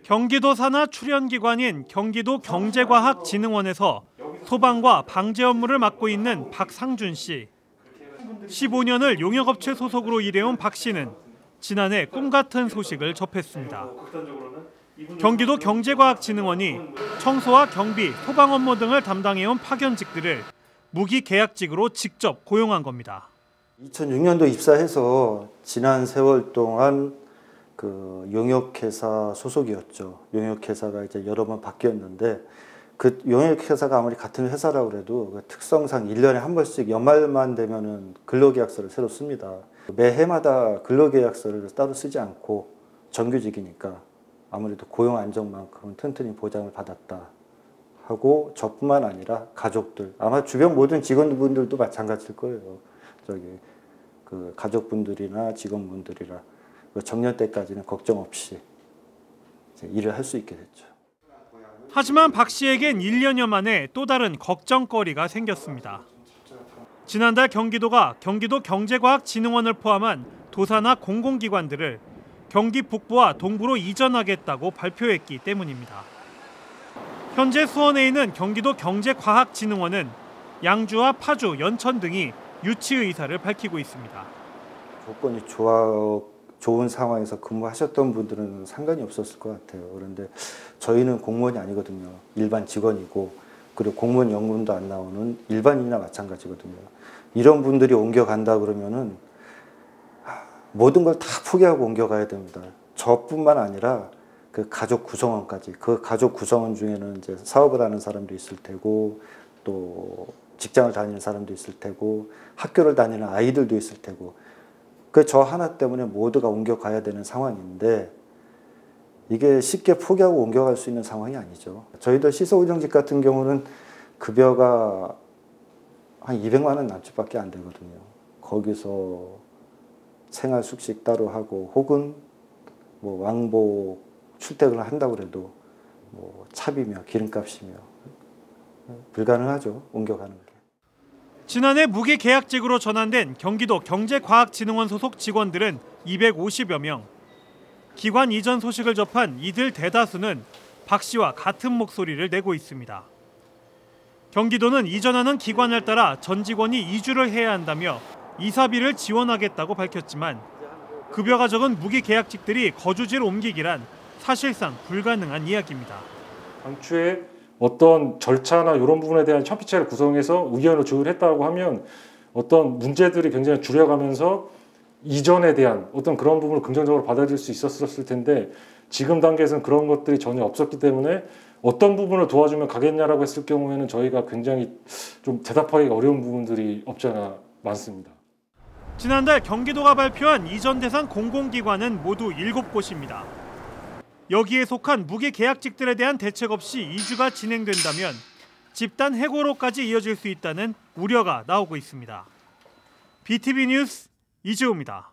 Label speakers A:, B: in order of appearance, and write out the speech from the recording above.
A: 경기도 산하 출연기관인 경기도 경제과학진흥원에서 소방과 방제 업무를 맡고 있는 박상준 씨. 15년을 용역업체 소속으로 일해온 박 씨는 지난해 꿈같은 소식을 접했습니다. 경기도 경제과학진흥원이 청소와 경비, 소방 업무 등을 담당해온 파견직들을 무기계약직으로 직접 고용한 겁니다.
B: 2006년도 입사해서 지난 세월 동안 그 용역회사 소속이었죠. 용역회사가 이제 여러 번 바뀌었는데 그 용역회사가 아무리 같은 회사라고 그래도 그 특성상 1년에 한 번씩 연말만 되면은 근로계약서를 새로 씁니다. 매해마다 근로계약서를 따로 쓰지 않고 정규직이니까 아무래도 고용 안정만큼은 튼튼히 보장을 받았다 하고 저뿐만 아니라 가족들, 아마 주변 모든 직원분들도 마찬가지일 거예요. 그 가족분들이나 직원분들이라 정년 때까지는 걱정 없이 일을 할 수 있게 됐죠.
A: 하지만 박 씨에겐 1년여 만에 또 다른 걱정거리가 생겼습니다. 지난달 경기도가 경기도 경제과학진흥원을 포함한 도사나 공공기관들을 경기 북부와 동부로 이전하겠다고 발표했기 때문입니다. 현재 수원에 있는 경기도 경제과학진흥원은 양주와 파주, 연천 등이 유치 의사를 밝히고 있습니다.
B: 조건이 좋은 상황에서 근무하셨던 분들은 상관이 없었을 것 같아요. 그런데 저희는 공무원이 아니거든요. 일반 직원이고 그리고 공무원 연금도 안 나오는 일반인이나 마찬가지거든요. 이런 분들이 옮겨간다 그러면은 모든 걸 다 포기하고 옮겨가야 됩니다. 저뿐만 아니라 그 가족 구성원까지. 그 가족 구성원 중에는 이제 사업을 하는 사람도 있을 테고 또 직장을 다니는 사람도 있을 테고 학교를 다니는 아이들도 있을 테고 그 저 하나 때문에 모두가 옮겨가야 되는 상황인데 이게 쉽게 포기하고 옮겨갈 수 있는 상황이 아니죠. 저희들 시설운영직 같은 경우는 급여가 한 200만 원 남짓밖에 안 되거든요. 거기서 생활 숙식 따로 하고 혹은 뭐 왕복 출퇴근을 한다고 해도 뭐 차비며 기름값이며 불가능하죠. 옮겨가는 게.
A: 지난해 무기계약직으로 전환된 경기도 경제과학진흥원 소속 직원들은 250여 명. 기관 이전 소식을 접한 이들 대다수는 박 씨와 같은 목소리를 내고 있습니다. 경기도는 이전하는 기관을 따라 전 직원이 이주를 해야 한다며 이사비를 지원하겠다고 밝혔지만 급여가 적은 무기계약직들이 거주지를 옮기기란 사실상 불가능한 이야기입니다.
C: 당초에 어떤 절차나 이런 부분에 대한 협의체를 구성해서 의견을 조율했다고 하면 어떤 문제들이 굉장히 줄여가면서 이전에 대한 어떤 그런 부분을 긍정적으로 받아들일 수 있었을 텐데 지금 단계에서는 그런 것들이 전혀 없었기 때문에 어떤 부분을 도와주면 가겠냐라고 했을 경우에는 저희가 굉장히 좀 대답하기가 어려운 부분들이 없지 않아 많습니다.
A: 지난달 경기도가 발표한 이전 대상 공공기관은 모두 7곳입니다. 여기에 속한 무기계약직들에 대한 대책 없이 이주가 진행된다면 집단 해고로까지 이어질 수 있다는 우려가 나오고 있습니다. BTV 뉴스 이재호입니다.